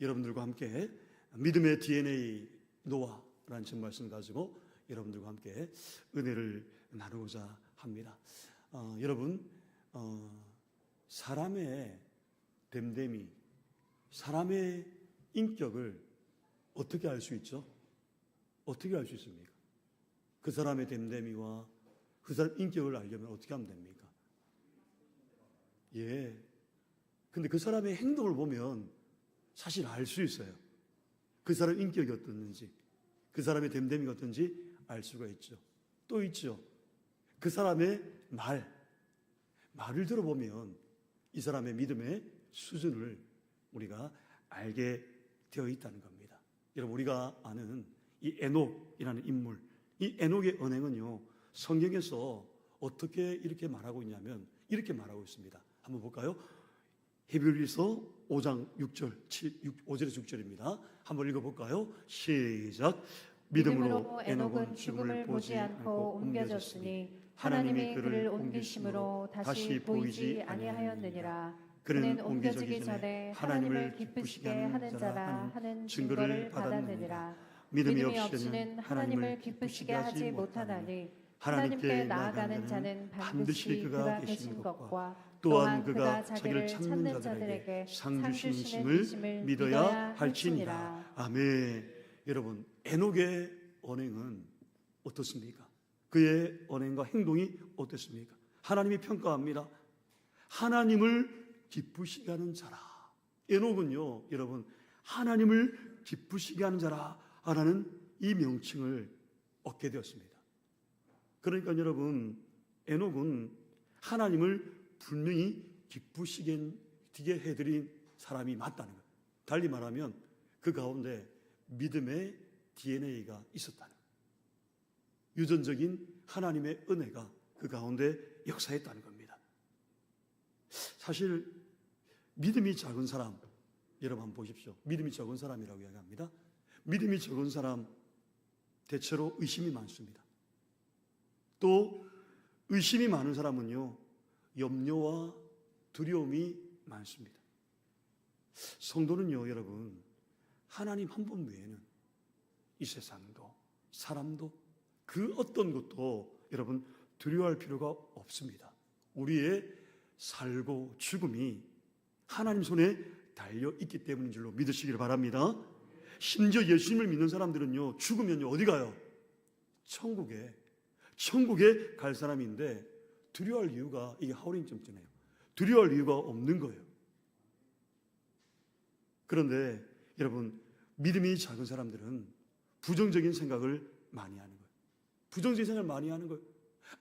여러분들과 함께 믿음의 DNA 노아라는 첫 말씀 가지고 여러분들과 함께 은혜를 나누고자 합니다. 여러분, 사람의 됨됨이, 사람의 인격을 어떻게 알 수 있죠? 어떻게 알 수 있습니까? 그 사람의 됨됨이와 그 사람 인격을 알려면 어떻게 하면 됩니까? 예. 근데 그 사람의 행동을 보면 사실 알 수 있어요. 그 사람 인격이 어떻는지, 그 사람의 됨됨이가 어떤지 알 수가 있죠. 또 있죠. 그 사람의 말을 들어보면 이 사람의 믿음의 수준을 우리가 알게 되어 있다는 겁니다. 여러분, 우리가 아는 이 에녹이라는 인물, 이 에녹의 언행은요, 성경에서 어떻게 이렇게 말하고 있냐면 이렇게 말하고 있습니다. 한번 볼까요? 히브리서 5장 5절에서 6절입니다. 한번 읽어볼까요? 시작. 믿음으로 에녹은 죽음을 보지 않고 옮겨졌으니 하나님이 그를 옮기심으로 다시 보이지 아니하였느니라. 그는 옮겨지기 전에 하나님을 기쁘시게 하는 자라 하는 증거를 받았느니라. 믿음이 없이는 하나님을 기쁘시게 하지 못하나니 하나님께 나아가는 자는 반드시 그가 계신 것과 또한 그가 자기를 찾는 자들에게 상 주시는 심을 믿어야 할지니라. 아멘. 여러분, 에녹의 언행은 어떻습니까? 그의 언행과 행동이 어떻습니까? 하나님이 평가합니다. 하나님을 기쁘시게 하는 자라. 에녹은요, 여러분, 하나님을 기쁘시게 하는 자라라는 이 명칭을 얻게 되었습니다. 그러니까 여러분, 에녹은 하나님을 분명히 기쁘시게 해드린 사람이 맞다는 거예요. 달리 말하면 그 가운데 믿음의 DNA가 있었다는 거예요. 유전적인 하나님의 은혜가 그 가운데 역사했다는 겁니다. 사실 믿음이 작은 사람, 여러분 한번 보십시오. 믿음이 적은 사람이라고 이야기합니다. 믿음이 적은 사람 대체로 의심이 많습니다. 또 의심이 많은 사람은요, 염려와 두려움이 많습니다. 성도는요, 여러분, 하나님 한 분 외에는 이 세상도 사람도 그 어떤 것도 여러분 두려워할 필요가 없습니다. 우리의 살고 죽음이 하나님 손에 달려 있기 때문인 줄로 믿으시기를 바랍니다. 심지어 예수님을 믿는 사람들은요, 죽으면요 어디 가요? 천국에 갈 사람인데 두려워할 이유가, 이게 하울링점잖아요. 두려워할 이유가 없는 거예요. 그런데 여러분, 믿음이 작은 사람들은 부정적인 생각을 많이 하는 거예요. 부정적인 생각을 많이 하는 거예요.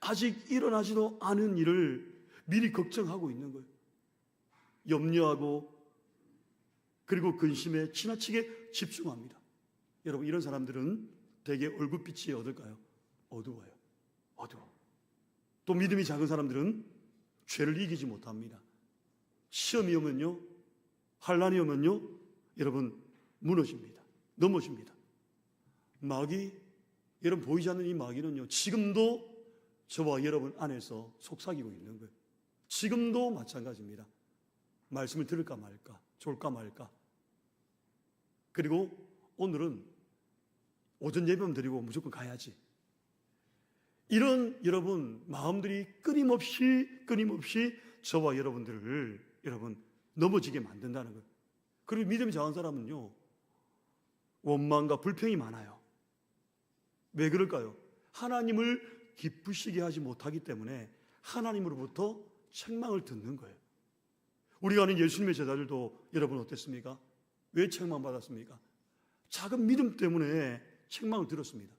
아직 일어나지도 않은 일을 미리 걱정하고 있는 거예요. 염려하고 그리고 근심에 지나치게 집중합니다. 여러분, 이런 사람들은 대개 얼굴빛이 어떨까요? 어두워요. 어두워. 또 믿음이 작은 사람들은 죄를 이기지 못합니다. 시험이 오면요, 환난이 오면요, 여러분 무너집니다. 넘어집니다. 마귀, 여러분 보이지 않는 이 마귀는요, 지금도 저와 여러분 안에서 속삭이고 있는 거예요. 지금도 마찬가지입니다. 말씀을 들을까 말까, 좋을까 말까. 그리고 오늘은 오전 예배만 드리고 무조건 가야지. 이런 여러분 마음들이 끊임없이 저와 여러분들을 여러분 넘어지게 만든다는 거예요. 그리고 믿음이 작은 사람은요, 원망과 불평이 많아요. 왜 그럴까요? 하나님을 기쁘시게 하지 못하기 때문에 하나님으로부터 책망을 듣는 거예요. 우리가 아는 예수님의 제자들도 여러분 어땠습니까? 왜 책망받았습니까? 작은 믿음 때문에 책망을 들었습니다.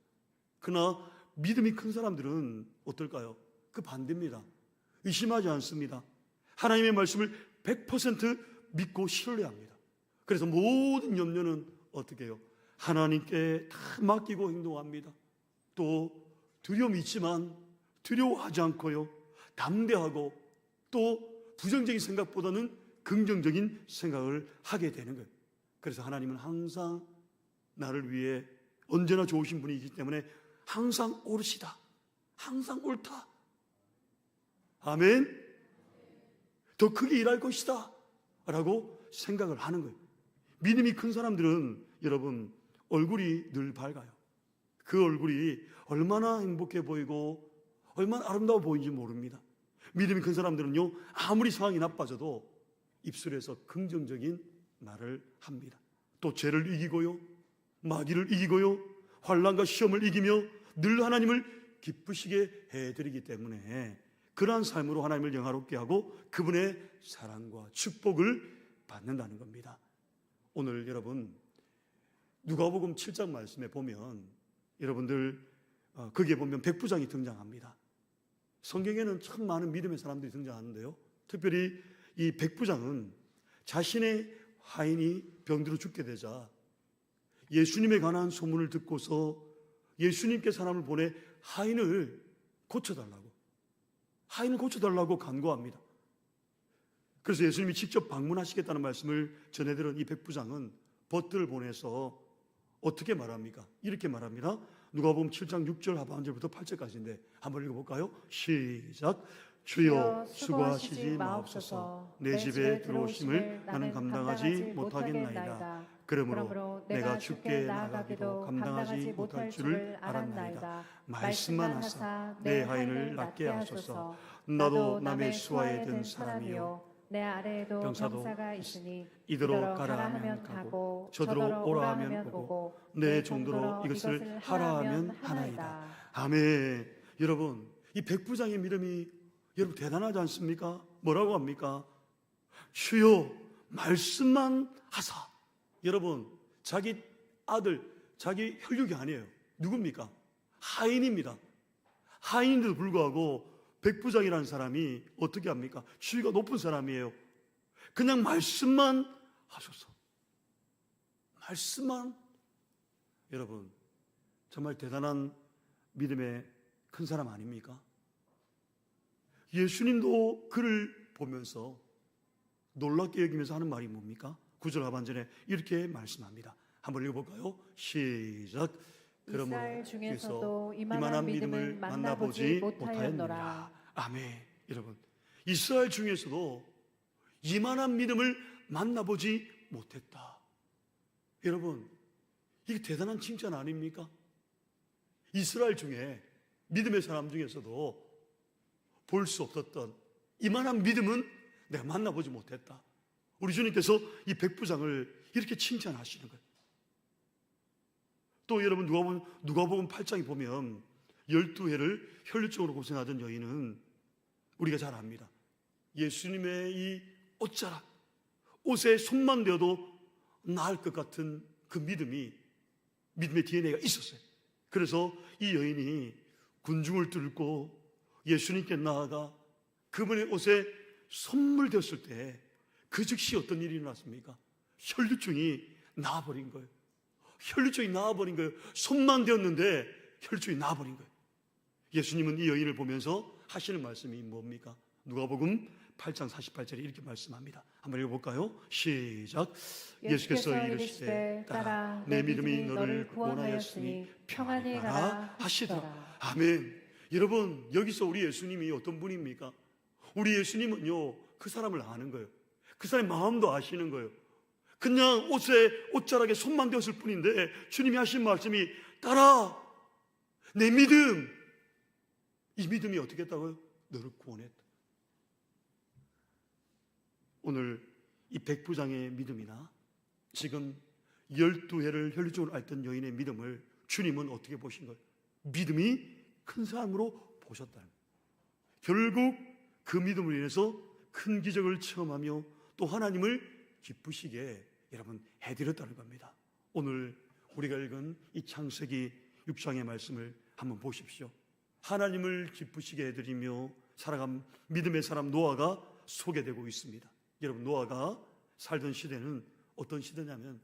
그러나 믿음이 큰 사람들은 어떨까요? 그 반대입니다. 의심하지 않습니다. 하나님의 말씀을 100% 믿고 신뢰합니다. 그래서 모든 염려는 어떻게 해요? 하나님께 다 맡기고 행동합니다. 또 두려움이 있지만 두려워하지 않고요, 담대하고 또 부정적인 생각보다는 긍정적인 생각을 하게 되는 거예요. 그래서 하나님은 항상 나를 위해 언제나 좋으신 분이기 때문에 항상 옳으시다, 항상 옳다, 아멘, 더 크게 일할 것이다 라고 생각을 하는 거예요. 믿음이 큰 사람들은 여러분 얼굴이 늘 밝아요. 그 얼굴이 얼마나 행복해 보이고 얼마나 아름다워 보이는지 모릅니다. 믿음이 큰 사람들은요, 아무리 상황이 나빠져도 입술에서 긍정적인 말을 합니다. 또 죄를 이기고요, 마귀를 이기고요, 환난과 시험을 이기며 늘 하나님을 기쁘시게 해드리기 때문에 그러한 삶으로 하나님을 영화롭게 하고 그분의 사랑과 축복을 받는다는 겁니다. 오늘 여러분 누가복음 7장 말씀에 보면 여러분들 거기에 보면 백부장이 등장합니다. 성경에는 참 많은 믿음의 사람들이 등장하는데요, 특별히 이 백부장은 자신의 하인이 병들어 죽게 되자 예수님에 관한 소문을 듣고서 예수님께 사람을 보내 하인을 고쳐달라고 간구합니다. 그래서 예수님이 직접 방문하시겠다는 말씀을 전해들은 이 백부장은 벗들을 보내서 어떻게 말합니까? 이렇게 말합니다. 누가복음 7장 6절 하반절부터 8절까지인데 한번 읽어볼까요? 시작. 주여 수고하시지 마옵소서. 내 집에 들어오심을 나는 감당하지 못하겠나이다. 그러므로 내가 주께 나아가기도 감당하지 못할 줄을 알았나이다. 말씀만 하사 내 하인을 낫게 하소서. 나도 남의 수하에 든 사람이요 내 아래에도 병사도 병사가 있으니 이더러 가라 하면 가고 저더러 오라 하면 오고 내 종도로 이것을 하라 하면 하나이다. 아멘. 여러분 이 백부장의 믿음이 여러분 대단하지 않습니까? 뭐라고 합니까? 주여 말씀만 하사. 여러분 자기 아들, 자기 혈육이 아니에요. 누굽니까? 하인입니다. 하인인데도 불구하고 백부장이라는 사람이 어떻게 합니까? 지위가 높은 사람이에요. 그냥 말씀만 하소서. 말씀만. 여러분 정말 대단한 믿음의 큰 사람 아닙니까? 예수님도 그를 보면서 놀랍게 여기면서 하는 말이 뭡니까? 9절 하반절에 이렇게 말씀합니다. 한번 읽어볼까요? 시작. 이스라엘 중에서도 이만한 믿음을 만나보지 못하였노라. 아멘. 여러분 이스라엘 중에서도 이만한 믿음을 만나보지 못했다. 여러분 이게 대단한 칭찬 아닙니까? 이스라엘 중에 믿음의 사람 중에서도 볼 수 없었던 이만한 믿음은 내가 만나보지 못했다. 우리 주님께서 이 백부장을 이렇게 칭찬하시는 거예요. 또 여러분 누가복음 8장에 보면 12해를 혈류증으로 고생하던 여인은 우리가 잘 압니다. 예수님의 이 옷자락, 옷에 손만 대어도 나을 것 같은 그 믿음의 DNA가 있었어요. 그래서 이 여인이 군중을 뚫고 예수님께 나아가 그분의 옷에 손을 대었을 때 그 즉시 어떤 일이 일어났습니까? 혈류증이 나아버린 거예요. 혈류증이 나아버린 거예요. 손만 대었는데 혈류증이 나아버린 거예요. 예수님은 이 여인을 보면서 하시는 말씀이 뭡니까? 누가복음 8장 48절에 이렇게 말씀합니다. 한번 읽어볼까요? 시작. 예수께서 이르시되 따라 내 믿음이 너를 구원하였으니 평안히 가라 하시더라. 아멘. 여러분 여기서 우리 예수님이 어떤 분입니까? 우리 예수님은요 그 사람을 아는 거예요. 그 사람의 마음도 아시는 거예요. 그냥 옷자락에 손만 대었을 뿐인데 주님이 하신 말씀이 따라 내 믿음. 이 믿음이 어떻게 했다고요? 너를 구원했다. 오늘 이 백부장의 믿음이나 지금 12해를 혈류증으로 앓던 여인의 믿음을 주님은 어떻게 보신 거예요? 믿음이 큰 사람으로 보셨다는 거예요. 결국 그 믿음으로 인해서 큰 기적을 체험하며 또 하나님을 기쁘시게 여러분 해드렸다는 겁니다. 오늘 우리가 읽은 이 창세기 6장의 말씀을 한번 보십시오. 하나님을 기쁘시게 해드리며 살아간 믿음의 사람 노아가 소개되고 있습니다. 여러분 노아가 살던 시대는 어떤 시대냐면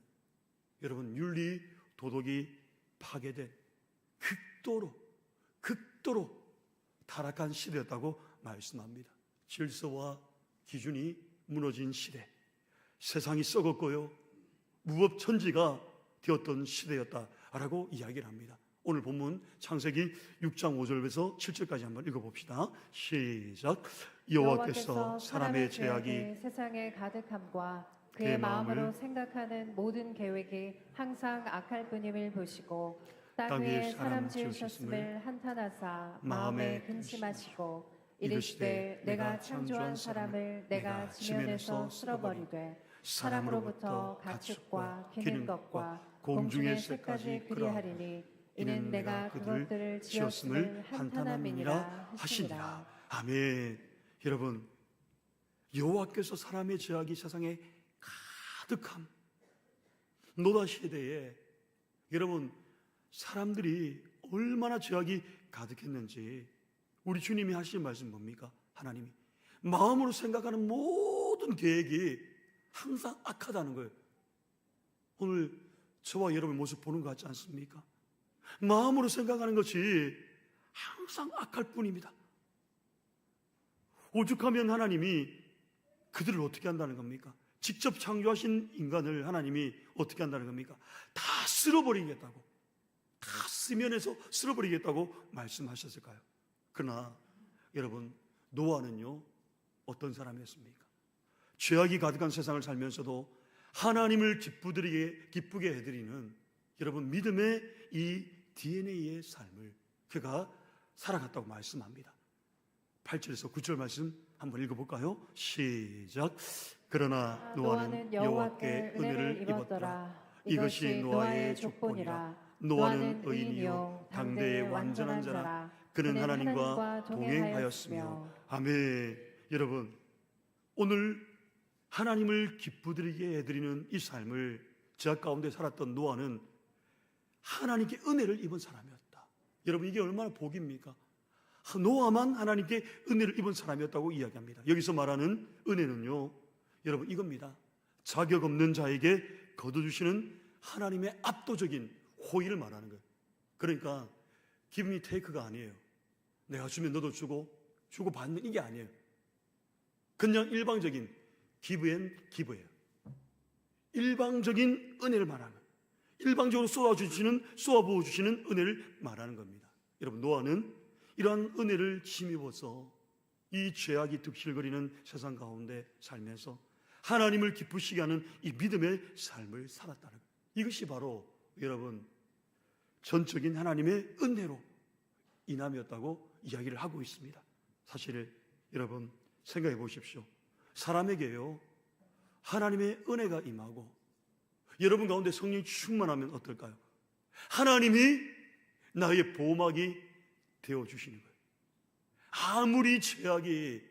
여러분 윤리 도덕이 파괴된 극도로 타락한 시대였다고 말씀합니다. 질서와 기준이 무너진 시대, 세상이 썩었고요 무법천지가 되었던 시대였다라고 이야기를 합니다. 오늘 본문 창세기 6장 5절에서 7절까지 한번 읽어봅시다. 시작. 여호와께서 사람의 죄악이 세상에 가득함과 그의 마음으로 생각하는 모든 계획이 항상 악할 뿐임을 보시고 땅 위에 사람 지으셨음을 한탄하사 마음에 근심하시고 이르시되 내가 창조한 사람을 내가 지면에서 쓸어버리되 사람으로부터 가축과 기는 것과 공중의 새까지 그리하리니 이는 내가 그것들을 지었음을 한탄함이니라 하시니라. 아멘. 여러분, 여호와께서 사람의 죄악이 세상에 가득함 노다 시대에 여러분 사람들이 얼마나 죄악이 가득했는지 우리 주님이 하신 말씀 뭡니까? 하나님이 마음으로 생각하는 모든 계획이 항상 악하다는 거예요. 오늘 저와 여러분의 모습 보는 것 같지 않습니까? 마음으로 생각하는 것이 항상 악할 뿐입니다. 오죽하면 하나님이 그들을 어떻게 한다는 겁니까? 직접 창조하신 인간을 하나님이 어떻게 한다는 겁니까? 다 쓸어버리겠다고, 다 쓰면에서 쓸어버리겠다고 말씀하셨을까요? 그러나 여러분, 노아는요 어떤 사람이었습니까? 죄악이 가득한 세상을 살면서도 하나님을 기쁘게 해드리는 여러분 믿음의 이 DNA의 삶을 그가 살아갔다고 말씀합니다. 8절에서 9절 말씀 한번 읽어볼까요? 시작. 그러나 노아는 여호와께 은혜를 입었더라. 이것이 노아의 족본이라. 노아는 의인이요 당대의 완전한 자라. 그는 하나님과 동행하였으며. 아멘. 여러분, 오늘 하나님을 기쁘게 해드리는 이 삶을 죄악 가운데 살았던 노아는 하나님께 은혜를 입은 사람이었다. 여러분, 이게 얼마나 복입니까? 노아만 하나님께 은혜를 입은 사람이었다고 이야기합니다. 여기서 말하는 은혜는요 여러분 이겁니다. 자격 없는 자에게 거둬주시는 하나님의 압도적인 호의를 말하는 거예요. 그러니까 give me take가 아니에요. 내가 주면 너도 주고 받는 이게 아니에요. 그냥 일방적인 give and give예요. 일방적인 은혜를 말하는 거예요. 일방적으로 쏘아부어주시는 은혜를 말하는 겁니다. 여러분, 노아는 이러한 은혜를 힘입어서 이 죄악이 득실거리는 세상 가운데 살면서 하나님을 기쁘시게 하는 이 믿음의 삶을 살았다는 거예요. 이것이 바로 여러분 전적인 하나님의 은혜로 인함이었다고 이야기를 하고 있습니다. 사실 여러분 생각해 보십시오. 사람에게요 하나님의 은혜가 임하고 여러분 가운데 성령이 충만하면 어떨까요? 하나님이 나의 보호막이 되어주시는 거예요. 아무리 죄악이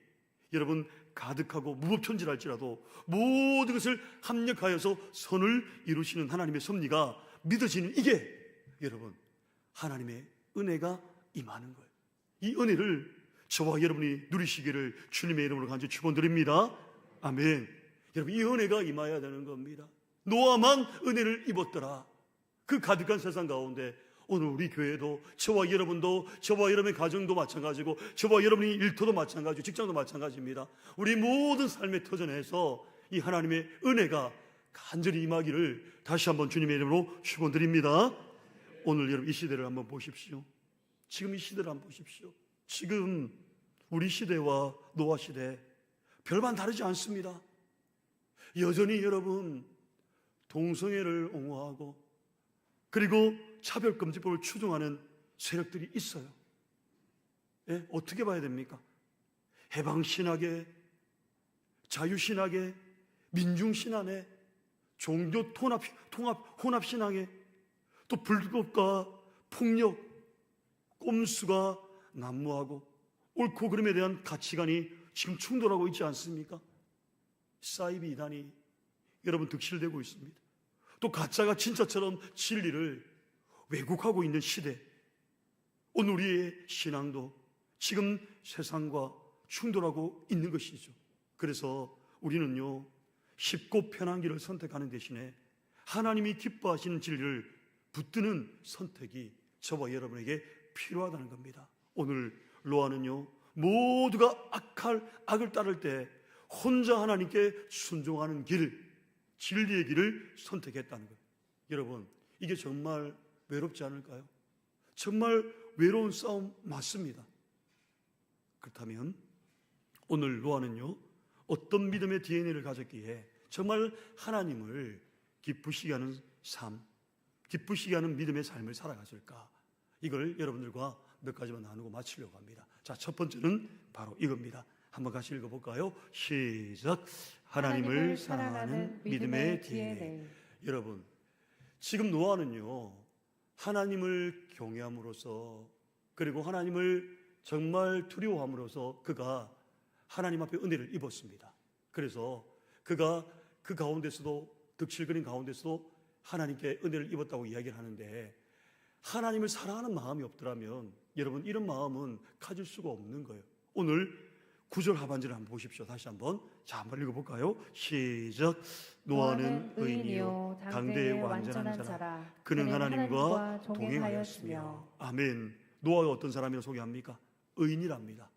여러분 가득하고 무법천지랄지라도 모든 것을 합력하여서 선을 이루시는 하나님의 섭리가 믿어지는 이게 여러분 하나님의 은혜가 임하는 거예요. 이 은혜를 저와 여러분이 누리시기를 주님의 이름으로 간절히 축원드립니다. 아멘. 여러분, 이 은혜가 임하여야 되는 겁니다. 노아만 은혜를 입었더라. 그 가득한 세상 가운데 오늘 우리 교회도 저와 여러분도 저와 여러분의 가정도 마찬가지고 저와 여러분의 일터도 마찬가지고 직장도 마찬가지입니다. 우리 모든 삶의 터전에서 이 하나님의 은혜가 간절히 임하기를 다시 한번 주님의 이름으로 축원드립니다. 오늘 여러분 이 시대를 한번 보십시오. 지금 이 시대를 한번 보십시오. 지금 우리 시대와 노아 시대 별반 다르지 않습니다. 여전히 여러분 동성애를 옹호하고 그리고 차별금지법을 추종하는 세력들이 있어요. 예? 어떻게 봐야 됩니까? 해방신학에, 자유신학에, 민중신학에, 종교 혼합신학에 또 불법과 폭력, 꼼수가 난무하고 옳고 그름에 대한 가치관이 지금 충돌하고 있지 않습니까? 사이비 이단이 여러분 득실되고 있습니다. 또 가짜가 진짜처럼 진리를 왜곡하고 있는 시대. 오늘 우리의 신앙도 지금 세상과 충돌하고 있는 것이죠. 그래서 우리는요 쉽고 편한 길을 선택하는 대신에 하나님이 기뻐하시는 진리를 붙드는 선택이 저와 여러분에게 필요하다는 겁니다. 오늘 노아는요 모두가 악을 따를 때 혼자 하나님께 순종하는 길, 진리의 길을 선택했다는 거예요. 여러분, 이게 정말 외롭지 않을까요? 정말 외로운 싸움 맞습니다. 그렇다면 오늘 노아는요 어떤 믿음의 DNA를 가졌기에 정말 하나님을 기쁘시게 하는 삶, 기쁘시게 하는 믿음의 삶을 살아갔을까? 이걸 여러분들과 몇 가지만 나누고 마치려고 합니다. 자, 첫 번째는 바로 이겁니다. 한번 같이 읽어볼까요? 시작. 하나님을 사랑하는 믿음의 DNA. 여러분, 지금 노아는요, 하나님을 경외함으로써, 그리고 하나님을 정말 두려워함으로써 그가 하나님 앞에 은혜를 입었습니다. 그래서 그가 그 가운데서도, 득실거린 가운데서도 하나님께 은혜를 입었다고 이야기를 하는데, 하나님을 사랑하는 마음이 없더라면 여러분, 이런 마음은 가질 수가 없는 거예요. 오늘 9절 하반절을 한번 보십시오. 다시 한번. 자, 한번 읽어볼까요? 시작. 노아는 의인이요 당대의 완전한 자라. 그는 하나님과 동행하였으며. 아멘. 노아가 어떤 사람이라고 소개합니까? 의인이랍니다.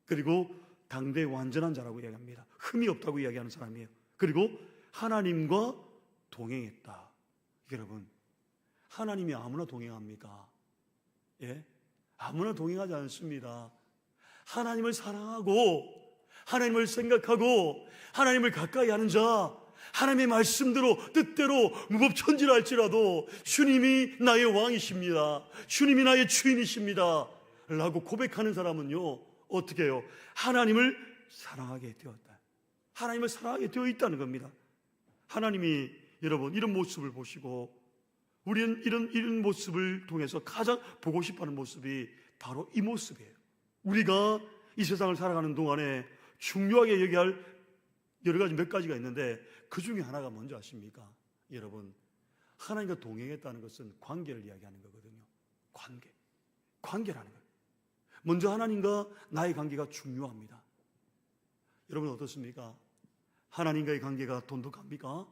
그리고 당대의 완전한 자라고 이야기합니다. 흠이 없다고 이야기하는 사람이에요. 그리고 하나님과 동행했다. 여러분, 하나님이 아무나 동행합니까? 예? 아무나 동행하지 않습니다. 하나님을 사랑하고 하나님을 생각하고 하나님을 가까이 하는 자, 하나님의 말씀대로 뜻대로 무법천지랄지라도 주님이 나의 왕이십니다, 주님이 나의 주인이십니다 라고 고백하는 사람은요, 어떻게 해요? 하나님을 사랑하게 되었다. 하나님을 사랑하게 되어 있다는 겁니다. 하나님이 여러분 이런 모습을 보시고, 우리는 이런 모습을 통해서 가장 보고 싶어하는 모습이 바로 이 모습이에요. 우리가 이 세상을 살아가는 동안에 중요하게 얘기할 여러 가지 몇 가지가 있는데, 그 중에 하나가 뭔지 아십니까? 여러분, 하나님과 동행했다는 것은 관계를 이야기하는 거거든요. 관계라는 거예요. 먼저 하나님과 나의 관계가 중요합니다. 여러분 어떻습니까? 하나님과의 관계가 돈독합니까?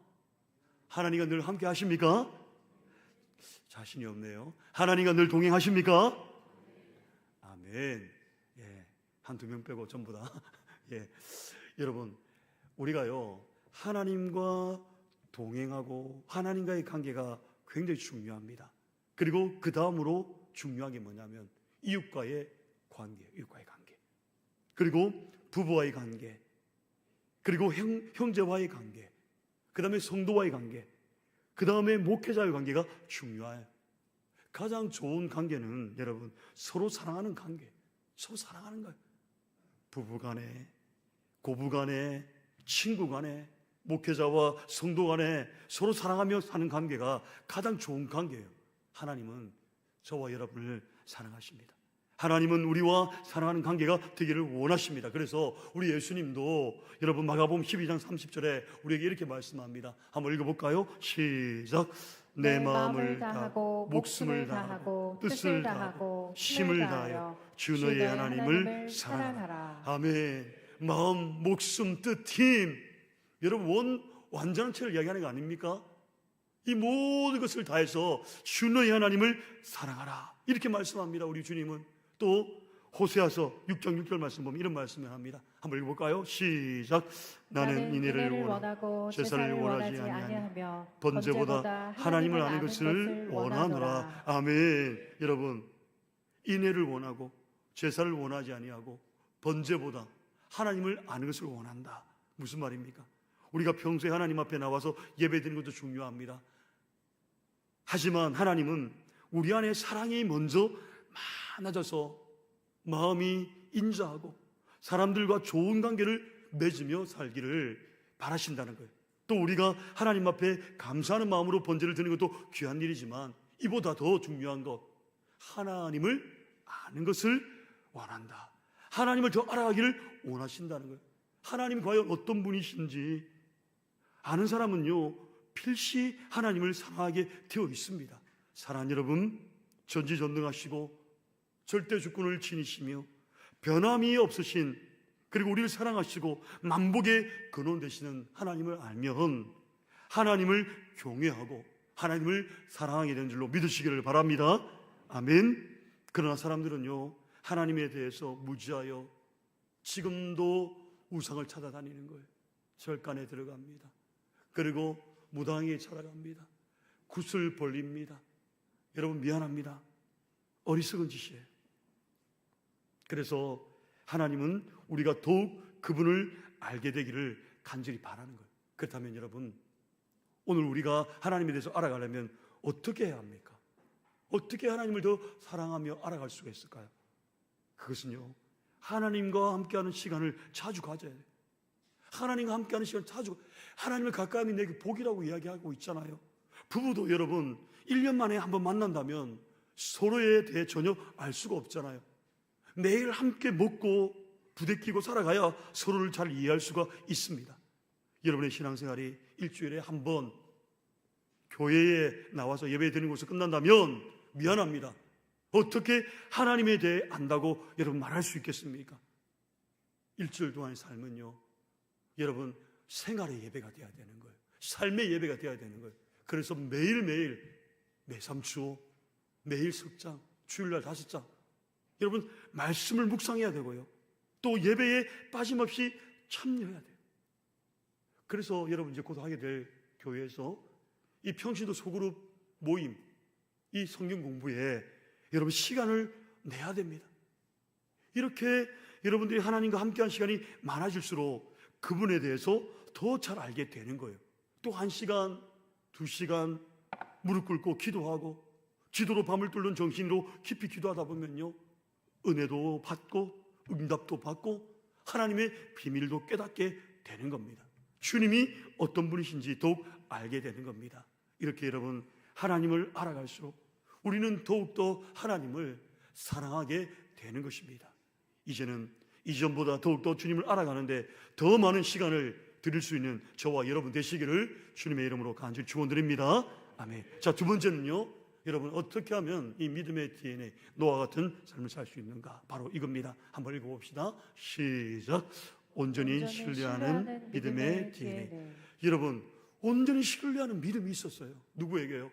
하나님과 늘 함께 하십니까? 자신이 없네요. 하나님과 늘 동행하십니까? 아멘. 예, 한두 명 빼고 전부 다. 예, 여러분, 우리가요 하나님과 동행하고 하나님과의 관계가 굉장히 중요합니다. 그리고 그 다음으로 중요한 게 뭐냐면 이웃과의 관계, 이웃과의 관계, 그리고 부부와의 관계, 그리고 형제와의 관계, 그 다음에 성도와의 관계, 그 다음에 목회자의 관계가 중요해요. 가장 좋은 관계는 여러분 서로 사랑하는 관계, 서로 사랑하는 거예요. 부부 간에, 고부 간에, 친구 간에, 목회자와 성도 간에 서로 사랑하며 사는 관계가 가장 좋은 관계예요. 하나님은 저와 여러분을 사랑하십니다. 하나님은 우리와 사랑하는 관계가 되기를 원하십니다. 그래서 우리 예수님도 여러분 마가복음 12장 30절에 우리에게 이렇게 말씀합니다. 한번 읽어볼까요? 시작. 내 마음을 다하고 목숨을 다하고 뜻을 다하고 힘을 다하여 주 너의 하나님을 사랑하라. 아멘. 마음, 목숨, 뜻, 힘, 여러분 완전한 채를 이야기하는 거 아닙니까? 이 모든 것을 다해서 주 너의 하나님을 사랑하라, 이렇게 말씀합니다. 우리 주님은 또 호세아서 6장 6절 말씀 보면 이런 말씀을 합니다. 한번 읽어볼까요? 시작. 나는 인애를 원하고 제사를 원하지 아니하며 번제보다 하나님을 아는 것을 원하노라. 아멘. 여러분, 인애를 원하고 제사를 원하지 아니하고 번제보다 하나님을 아는 것을 원한다. 무슨 말입니까? 우리가 평소에 하나님 앞에 나와서 예배드리는 것도 중요합니다. 하지만 하나님은 우리 안에 사랑이 먼저 많아져서 마음이 인자하고 사람들과 좋은 관계를 맺으며 살기를 바라신다는 거예요. 또 우리가 하나님 앞에 감사하는 마음으로 번제를 드리는 것도 귀한 일이지만 이보다 더 중요한 것, 하나님을 아는 것을 원한다. 하나님을 더 알아가기를 원하신다는 거예요. 하나님 과연 어떤 분이신지 아는 사람은요 필시 하나님을 사랑하게 되어 있습니다. 사랑하는 여러분, 전지전능하시고 절대 주권을 지니시며 변함이 없으신, 그리고 우리를 사랑하시고 만복의 근원 되시는 하나님을 알면 하나님을 경외하고 하나님을 사랑하게 되는 줄로 믿으시기를 바랍니다. 아멘. 그러나 사람들은요 하나님에 대해서 무지하여 지금도 우상을 찾아다니는 거예요. 절간에 들어갑니다. 그리고 무당에게 찾아갑니다. 굿을 벌립니다. 여러분 미안합니다. 어리석은 짓이에요. 그래서 하나님은 우리가 더욱 그분을 알게 되기를 간절히 바라는 거예요. 그렇다면 여러분, 오늘 우리가 하나님에 대해서 알아가려면 어떻게 해야 합니까? 어떻게 하나님을 더 사랑하며 알아갈 수가 있을까요? 그것은요, 하나님과 함께하는 시간을 자주 가져야 돼요. 하나님과 함께하는 시간을 자주, 하나님을 가까이 하면 내게 복이라고 이야기하고 있잖아요. 부부도 여러분 1년 만에 한번 만난다면 서로에 대해 전혀 알 수가 없잖아요. 매일 함께 먹고 부대끼고 살아가야 서로를 잘 이해할 수가 있습니다. 여러분의 신앙생활이 일주일에 한 번 교회에 나와서 예배 드리는 것으로 끝난다면 미안합니다. 어떻게 하나님에 대해 안다고 여러분 말할 수 있겠습니까? 일주일 동안의 삶은요, 여러분 생활의 예배가 되어야 되는 거예요. 삶의 예배가 되어야 되는 거예요. 그래서 매일매일 매삼추오, 매일 석장, 주일날 5장, 여러분 말씀을 묵상해야 되고요, 또 예배에 빠짐없이 참여해야 돼요. 그래서 여러분 이제 곧 하게 될 교회에서 이 평신도 소그룹 모임, 이 성경 공부에 여러분 시간을 내야 됩니다. 이렇게 여러분들이 하나님과 함께한 시간이 많아질수록 그분에 대해서 더 잘 알게 되는 거예요. 또 1시간, 2시간 무릎 꿇고 기도하고 지도로 밤을 뚫는 정신으로 깊이 기도하다 보면요, 은혜도 받고 응답도 받고 하나님의 비밀도 깨닫게 되는 겁니다. 주님이 어떤 분이신지 더욱 알게 되는 겁니다. 이렇게 여러분 하나님을 알아갈수록 우리는 더욱더 하나님을 사랑하게 되는 것입니다. 이제는 이전보다 더욱더 주님을 알아가는데 더 많은 시간을 드릴 수 있는 저와 여러분 되시기를 주님의 이름으로 간절히 축원드립니다. 아멘. 자, 두 번째는요, 여러분 어떻게 하면 이 믿음의 DNA, 노아 같은 삶을 살 수 있는가? 바로 이겁니다. 한번 읽어봅시다. 시작. 온전히 신뢰하는 믿음의 DNA. 여러분 온전히 신뢰하는 믿음이 있었어요. 누구에게요?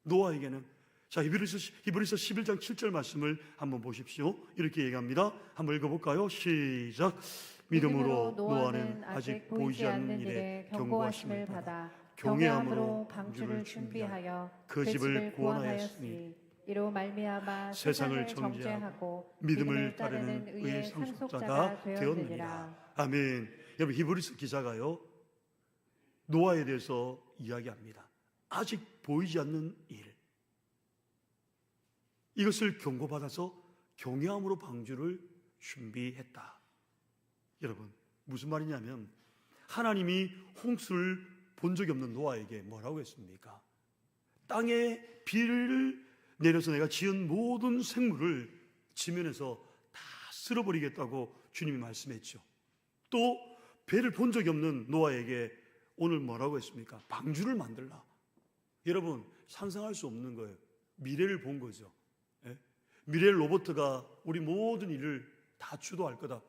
노아에게는. 자, 히브리서 11장 7절 말씀을 한번 보십시오. 이렇게 얘기합니다. 한번 읽어볼까요? 시작. 믿음으로 노아는 아직 보이지 않는 일에 경고하심을 받아 경외함으로 방주를 준비하여 그 집을 구원하였으니 이로 말미암아 세상을 정죄하고 믿음을 따르는 의의 상속자가 되었느니라. 아멘. 여러분 히브리서 기자가요, 노아에 대해서 이야기합니다. 아직 보이지 않는 일, 이것을 경고받아서 경외함으로 방주를 준비했다. 여러분 무슨 말이냐면, 하나님이 홍수를 본 적이 없는 노아에게 뭐라고 했습니까? 땅에 비를 내려서 내가 지은 모든 생물을 지면에서 다 쓸어버리겠다고 주님이 말씀했죠. 또 배를 본 적이 없는 노아에게 오늘 뭐라고 했습니까? 방주를 만들라. 여러분 상상할 수 없는 거예요. 미래를 본 거죠. 예? 미래의 로봇가 우리 모든 일을 다 주도할 거다.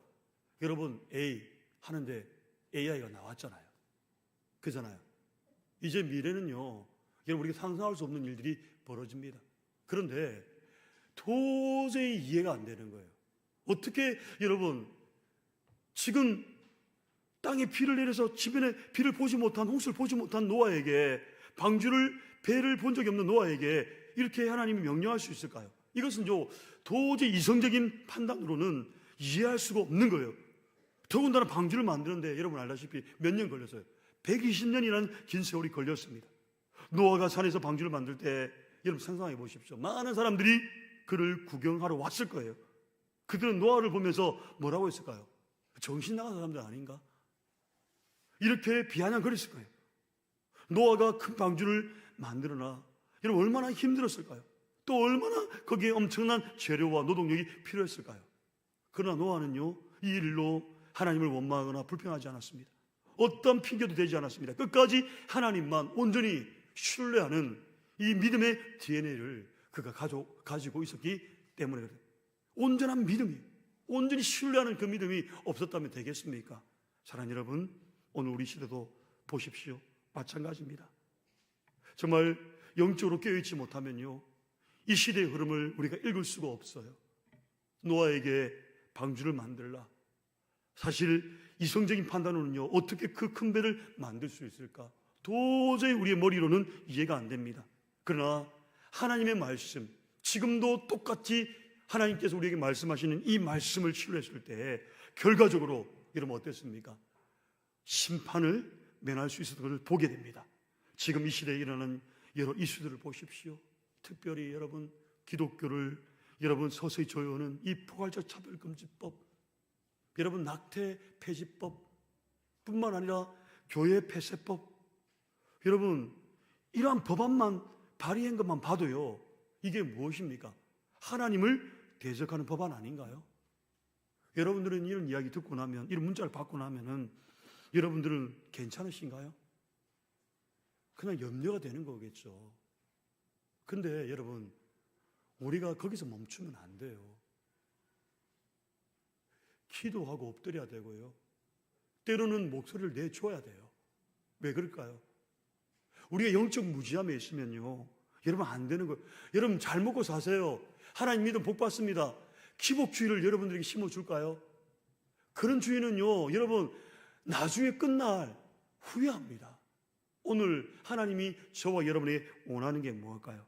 여러분 A 하는데 AI가 나왔잖아요. 그잖아요. 이제 미래는요, 여러분 우리가 상상할 수 없는 일들이 벌어집니다. 그런데 도저히 이해가 안 되는 거예요. 어떻게 여러분 지금 땅에 비를 내려서 주변에 비를 보지 못한, 홍수를 보지 못한 노아에게, 방주를 배를 본 적이 없는 노아에게 이렇게 하나님이 명령할 수 있을까요? 이것은 도저히 이성적인 판단으로는 이해할 수가 없는 거예요. 더군다나 방주를 만드는데 여러분 알다시피 몇 년 걸렸어요? 120년이라는 긴 세월이 걸렸습니다. 노아가 산에서 방주를 만들 때 여러분 상상해 보십시오. 많은 사람들이 그를 구경하러 왔을 거예요. 그들은 노아를 보면서 뭐라고 했을까요? 정신 나간 사람들 아닌가? 이렇게 비아냥거렸을 거예요. 노아가 큰 방주를 만들어나 여러분 얼마나 힘들었을까요? 또 얼마나 거기에 엄청난 재료와 노동력이 필요했을까요? 그러나 노아는요, 이 일로 하나님을 원망하거나 불평하지 않았습니다. 어떤 핑계도 되지 않았습니다. 끝까지 하나님만 온전히 신뢰하는 이 믿음의 DNA를 그가 가지고 있었기 때문에 그래요. 온전한 믿음이, 온전히 신뢰하는 그 믿음이 없었다면 되겠습니까? 사랑하는 여러분, 오늘 우리 시대도 보십시오. 마찬가지입니다. 정말 영적으로 깨어있지 못하면요, 이 시대의 흐름을 우리가 읽을 수가 없어요. 노아에게 방주를 만들라. 사실 이성적인 판단으로는요, 어떻게 그 큰 배를 만들 수 있을까? 도저히 우리의 머리로는 이해가 안 됩니다. 그러나 하나님의 말씀, 지금도 똑같이 하나님께서 우리에게 말씀하시는 이 말씀을 신뢰했을 때 결과적으로 여러분 어땠습니까? 심판을 면할 수 있었던 것을 보게 됩니다. 지금 이 시대에 일어나는 여러 이슈들을 보십시오. 특별히 여러분 기독교를 여러분 서서히 조여오는 이 포괄적 차별금지법, 여러분 낙태 폐지법 뿐만 아니라 교회 폐쇄법, 여러분 이러한 법안만 발의한 것만 봐도요, 이게 무엇입니까? 하나님을 대적하는 법안 아닌가요? 여러분들은 이런 이야기 듣고 나면, 이런 문자를 받고 나면은 여러분들은 괜찮으신가요? 그냥 염려가 되는 거겠죠. 근데 여러분, 우리가 거기서 멈추면 안 돼요. 기도하고 엎드려야 되고요. 때로는 목소리를 내줘야 돼요. 왜 그럴까요? 우리가 영적 무지함에 있으면요, 여러분 안 되는 거예요. 여러분 잘 먹고 사세요. 하나님 믿음 복 받습니다. 기복주의를 여러분들에게 심어줄까요? 그런 주의는요, 여러분 나중에 끝날 후회합니다. 오늘 하나님이 저와 여러분에게 원하는 게 무엇일까요?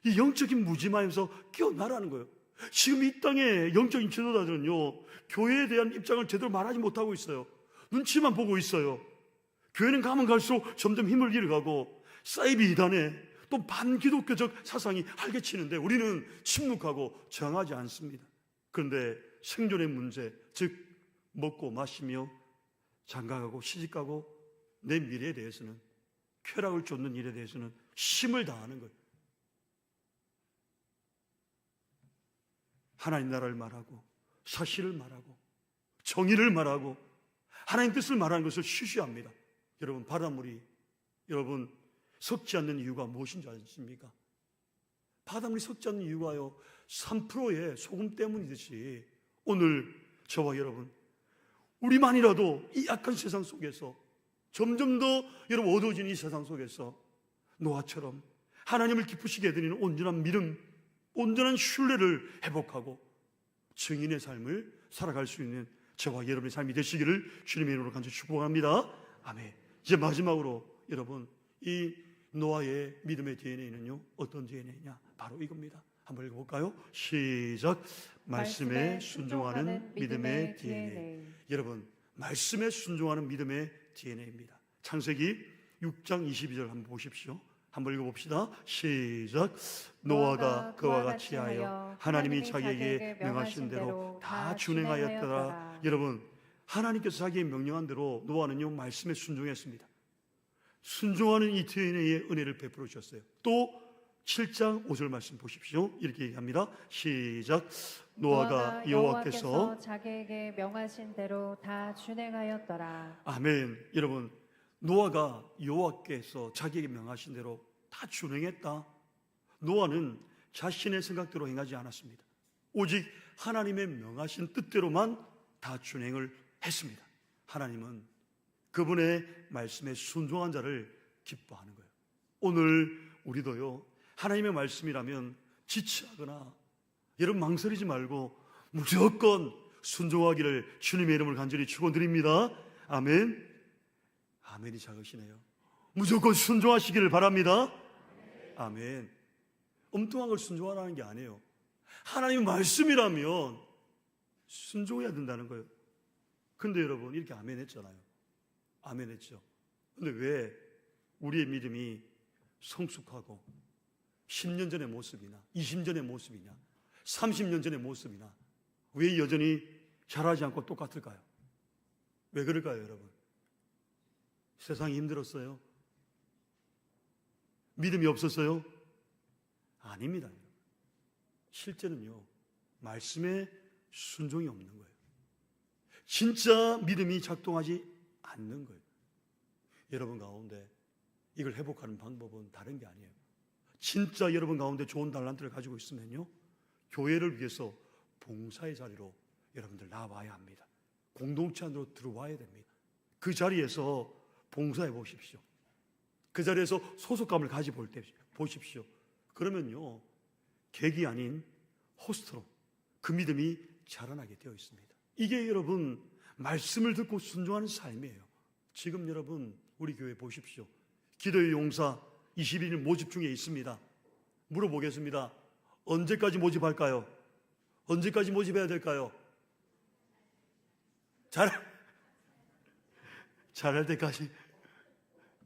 이 영적인 무지함에서 깨어나라는 거예요. 지금 이 땅의 영적인 지도자들은요, 교회에 대한 입장을 제대로 말하지 못하고 있어요. 눈치만 보고 있어요. 교회는 가면 갈수록 점점 힘을 잃어가고 사이비 이단에 또 반기독교적 사상이 활개치는데 우리는 침묵하고 저항하지 않습니다. 그런데 생존의 문제, 즉 먹고 마시며 장가가고 시집가고 내 미래에 대해서는, 쾌락을 쫓는 일에 대해서는 힘을 다하는 거예요. 하나님 나라를 말하고 사실을 말하고 정의를 말하고 하나님 뜻을 말하는 것을 쉬쉬합니다. 여러분 바닷물이 여러분 섞지 않는 이유가 무엇인지 아십니까? 바닷물이 섞지 않는 이유가요, 3%의 소금 때문이듯이 오늘 저와 여러분, 우리만이라도 이 악한 세상 속에서 점점 더 여러분 어두워지는 이 세상 속에서 노아처럼 하나님을 기쁘시게 해드리는 온전한 믿음, 온전한 신뢰를 회복하고 증인의 삶을 살아갈 수 있는 저와 여러분의 삶이 되시기를 주님의 이름으로 간절히 축복합니다. 아멘. 이제 마지막으로 여러분, 이 노아의 믿음의 DNA는요 어떤 DNA냐? 바로 이겁니다. 한번 읽어볼까요? 시작. 말씀에 순종하는 믿음의 DNA. 여러분, 말씀에 순종하는 믿음의 DNA입니다. 창세기 6장 22절 한번 보십시오. 한번 읽어봅시다. 시작. 노아가 그와 같이 하여 하나님이 자기에게 명하신 대로 다 준행하였더라. 여러분, 하나님께서 자기의 명령한 대로 노아는요 말씀에 순종했습니다. 순종하는 이 DNA의 은혜를 베풀어 주셨어요. 또 7장 5절 말씀 보십시오. 이렇게 얘기합니다. 시작. 노아가 여호와께서 자기에게 명하신 대로 다 준행하였더라. 아멘. 여러분, 노아가 여호와께서 자기에게 명하신 대로 다 준행했다. 노아는 자신의 생각대로 행하지 않았습니다. 오직 하나님의 명하신 뜻대로만 다 준행을 했습니다. 하나님은 그분의 말씀에 순종한 자를 기뻐하는 거예요. 오늘 우리도요, 하나님의 말씀이라면 지체하거나 여러분 망설이지 말고 무조건 순종하기를 주님의 이름을 간절히 축원드립니다. 아멘. 아멘이 작으시네요. 무조건 순종하시기를 바랍니다. 아멘. 엉뚱한 걸 순종하라는 게 아니에요. 하나님의 말씀이라면 순종해야 된다는 거예요. 근데 여러분 이렇게 아멘 했잖아요. 아멘 했죠. 근데 왜 우리의 믿음이 성숙하고 10년 전의 모습이나 20년 전의 모습이냐, 30년 전의 모습이나 왜 여전히 자라지 않고 똑같을까요? 왜 그럴까요, 여러분? 세상이 힘들었어요? 믿음이 없었어요? 아닙니다. 실제는요, 말씀에 순종이 없는 거예요. 진짜 믿음이 작동하지 않는 거예요. 여러분 가운데 이걸 회복하는 방법은 다른 게 아니에요. 진짜 여러분 가운데 좋은 달란트를 가지고 있으면요, 교회를 위해서 봉사의 자리로 여러분들 나와야 합니다. 공동체 안으로 들어와야 됩니다. 그 자리에서 봉사해 보십시오. 그 자리에서 소속감을 가지볼 때 보십시오. 그러면요, 객이 아닌 호스트로 그 믿음이 자라나게 되어 있습니다. 이게 여러분 말씀을 듣고 순종하는 삶이에요. 지금 여러분 우리 교회 보십시오. 기도의 용사 21일 모집 중에 있습니다. 물어보겠습니다. 언제까지 모집할까요? 언제까지 모집해야 될까요? 잘할 때까지.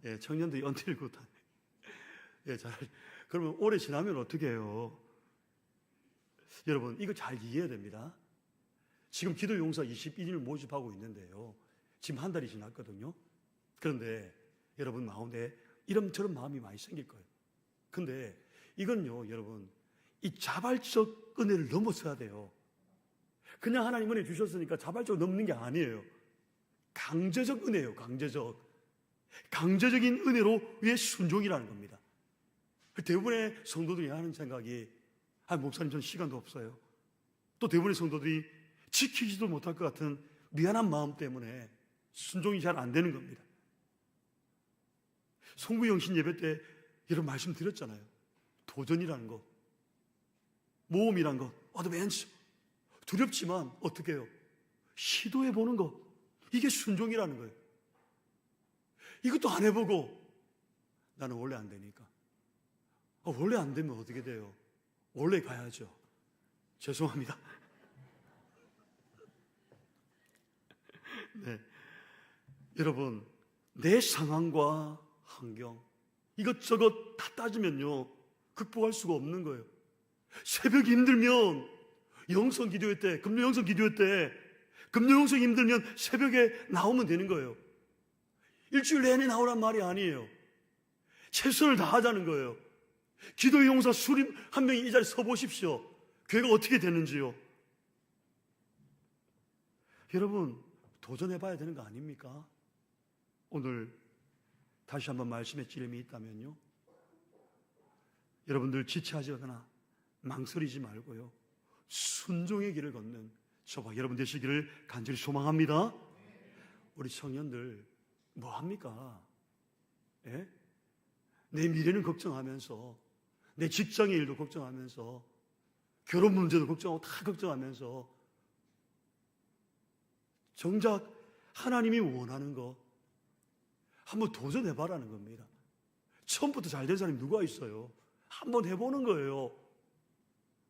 예, 청년들이 until good time. 예, 그러면 오래 지나면 어떻게 해요? 여러분, 이거 잘 이해해야 됩니다. 지금 기도용사 21인을 모집하고 있는데요. 지금 한 달이 지났거든요. 그런데 여러분 마음에 이런저런 마음이 많이 생길 거예요. 근데 이건요, 여러분, 이 자발적 은혜를 넘어서야 돼요. 그냥 하나님 은혜 주셨으니까 자발적으로 넘는 게 아니에요. 강제적 은혜예요, 강제적인 은혜로 위에 순종이라는 겁니다. 대부분의 성도들이 하는 생각이, 목사님 전 시간도 없어요. 또 대부분의 성도들이 지키지도 못할 것 같은 미안한 마음 때문에 순종이 잘 안 되는 겁니다. 송구영신 예배 때 이런 말씀 드렸잖아요. 도전이라는 것, 모험이라는 것, 어드벤처, 두렵지만 어떻게 해요? 시도해 보는 것, 이게 순종이라는 거예요. 이것도 안 해보고 나는 원래 안 되니까. 원래 안 되면 어떻게 돼요? 원래 가야죠. 죄송합니다. 네. 여러분, 내 상황과 환경, 이것저것 다 따지면요, 극복할 수가 없는 거예요. 새벽이 힘들면 영성 기도회 때, 금요 영성 기도회 때, 금요 영성이 힘들면 새벽에 나오면 되는 거예요. 일주일 내내 나오란 말이 아니에요. 최선을 다하자는 거예요. 기도의 용사 수림 한 명이 이 자리에 서 보십시오. 교회가 어떻게 되는지요. 여러분, 도전해 봐야 되는 거 아닙니까? 오늘 다시 한번 말씀의 찌름이 있다면요, 여러분들 지체하거나 망설이지 말고요, 순종의 길을 걷는 저와 여러분 되시기를 간절히 소망합니다. 우리 청년들 뭐 합니까? 예? 내 미래는 걱정하면서, 내 직장의 일도 걱정하면서, 결혼 문제도 걱정하고 다 걱정하면서, 정작 하나님이 원하는 거 한번 도전해봐라는 겁니다. 처음부터 잘 된 사람이 누가 있어요? 한번 해보는 거예요.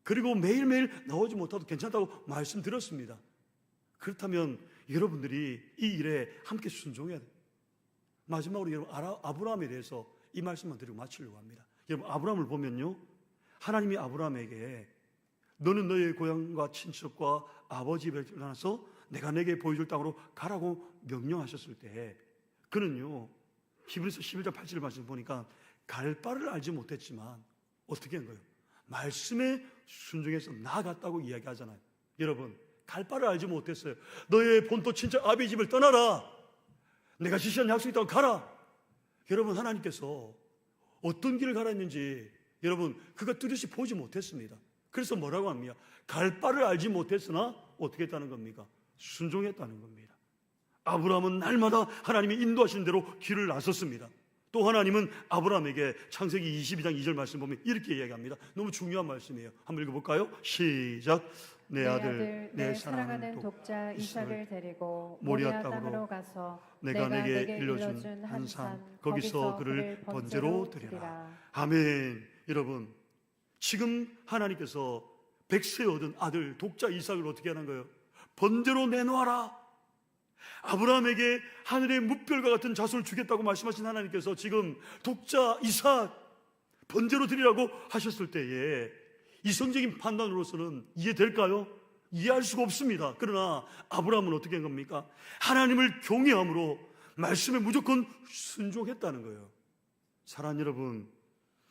그리고 매일매일 나오지 못해도 괜찮다고 말씀드렸습니다. 그렇다면 여러분들이 이 일에 함께 순종해야 돼요. 마지막으로 여러분, 아브라함에 대해서 이 말씀만 드리고 마치려고 합니다. 여러분, 아브라함을 보면요, 하나님이 아브라함에게 너는 너의 고향과 친척과 아버지 집을 떠나서 내가 내게 보여줄 땅으로 가라고 명령하셨을 때, 그는요, 히브리서 11장 8절 말씀 보니까 갈 바를 알지 못했지만 어떻게 한 거예요? 말씀에 순종해서 나아갔다고 이야기하잖아요. 여러분, 갈 바를 알지 못했어요. 너의 본토 친척 아비 집을 떠나라. 내가 지시한 약속이 있다고 가라. 여러분, 하나님께서 어떤 길을 가라 했는지 여러분, 그가 뚜렷이 보지 못했습니다. 그래서 뭐라고 합니까? 갈 바를 알지 못했으나 어떻게 했다는 겁니까? 순종했다는 겁니다. 아브라함은 날마다 하나님이 인도하신 대로 길을 나섰습니다. 또 하나님은 아브라함에게 창세기 22장 2절 말씀 보면 이렇게 이야기합니다. 너무 중요한 말씀이에요. 한번 읽어볼까요? 시작. 내 아들, 내 사랑하는 독자 이삭을 데리고 모리아 모리아 땅으로 땅으로 가서 내가 내게 일러준 한 산, 거기서 그를 번제로 드리라. 아멘. 여러분, 지금 하나님께서 백세 얻은 아들 독자 이삭을 어떻게 하는 거예요? 번제로 내놓아라. 아브라함에게 하늘의 뭇별과 같은 자손을 주겠다고 말씀하신 하나님께서 지금 독자 이삭 번제로 드리라고 하셨을 때에 이성적인 판단으로서는 이해될까요? 이해할 수가 없습니다. 그러나 아브라함은 어떻게 한 겁니까? 하나님을 경외함으로 말씀에 무조건 순종했다는 거예요. 사랑하는 여러분,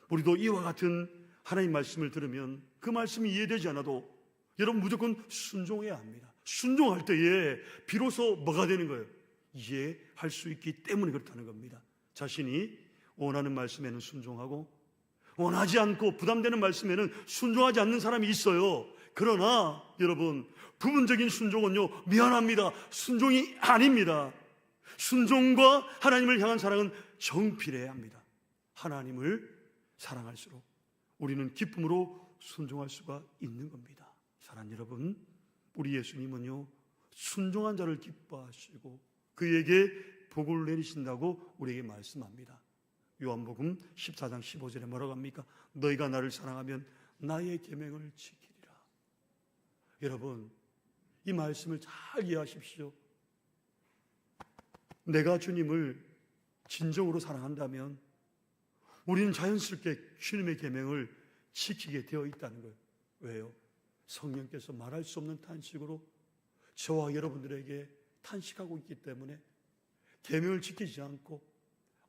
우리도 이와 같은 하나님 말씀을 들으면 그 말씀이 이해되지 않아도 여러분 무조건 순종해야 합니다. 순종할 때에 비로소 뭐가 되는 거예요? 이해할 수 있기 때문에 그렇다는 겁니다. 자신이 원하는 말씀에는 순종하고 원하지 않고 부담되는 말씀에는 순종하지 않는 사람이 있어요. 그러나 여러분, 부분적인 순종은요, 미안합니다, 순종이 아닙니다. 순종과 하나님을 향한 사랑은 정필해야 합니다. 하나님을 사랑할수록 우리는 기쁨으로 순종할 수가 있는 겁니다. 사랑하는 여러분, 우리 예수님은요, 순종한 자를 기뻐하시고 그에게 복을 내리신다고 우리에게 말씀합니다. 요한복음 14장 15절에 뭐라고 합니까? 너희가 나를 사랑하면 나의 계명을 지키리라. 여러분, 이 말씀을 잘 이해하십시오. 내가 주님을 진정으로 사랑한다면 우리는 자연스럽게 주님의 계명을 지키게 되어 있다는 거예요. 왜요? 성령께서 말할 수 없는 탄식으로 저와 여러분들에게 탄식하고 있기 때문에 계명을 지키지 않고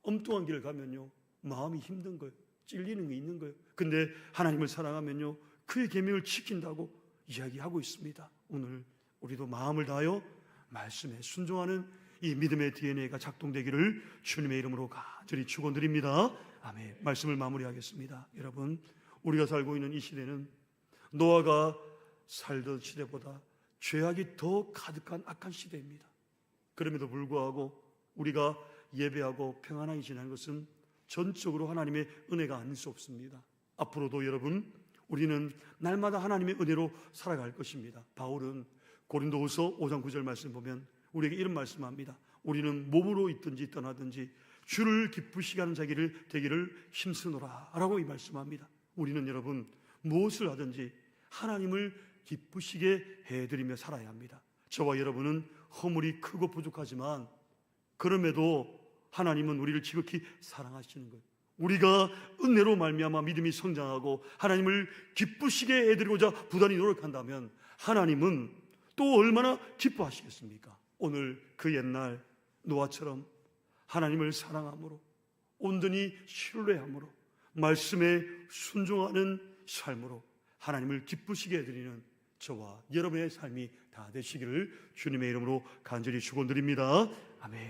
엉뚱한 길을 가면요 마음이 힘든 거예요. 찔리는 게 있는 거예요. 근데 하나님을 사랑하면요 그의 계명을 지킨다고 이야기하고 있습니다. 오늘 우리도 마음을 다하여 말씀에 순종하는 이 믿음의 DNA가 작동되기를 주님의 이름으로 간절히 축원드립니다. 아멘. 말씀을 마무리하겠습니다. 여러분, 우리가 살고 있는 이 시대는 노아가 살던 시대보다 죄악이 더 가득한 악한 시대입니다. 그럼에도 불구하고 우리가 예배하고 평안하게 지내는 것은 전적으로 하나님의 은혜가 아닐 수 없습니다. 앞으로도 여러분, 우리는 날마다 하나님의 은혜로 살아갈 것입니다. 바울은 고린도후서 5장 9절 말씀 보면 우리에게 이런 말씀합니다. 우리는 몸으로 있든지 떠나든지 주를 기쁘시게 하는 자기를 되기를 힘쓰노라 라고 이 말씀합니다. 우리는 여러분 무엇을 하든지 하나님을 기쁘시게 해드리며 살아야 합니다. 저와 여러분은 허물이 크고 부족하지만 그럼에도 하나님은 우리를 지극히 사랑하시는 거예요. 우리가 은혜로 말미암아 믿음이 성장하고 하나님을 기쁘시게 해드리고자 부단히 노력한다면 하나님은 또 얼마나 기뻐하시겠습니까? 오늘 그 옛날 노아처럼 하나님을 사랑함으로 온전히 신뢰함으로 말씀에 순종하는 삶으로 하나님을 기쁘시게 해드리는 저와 여러분의 삶이 다 되시기를 주님의 이름으로 간절히 축원드립니다. 아멘.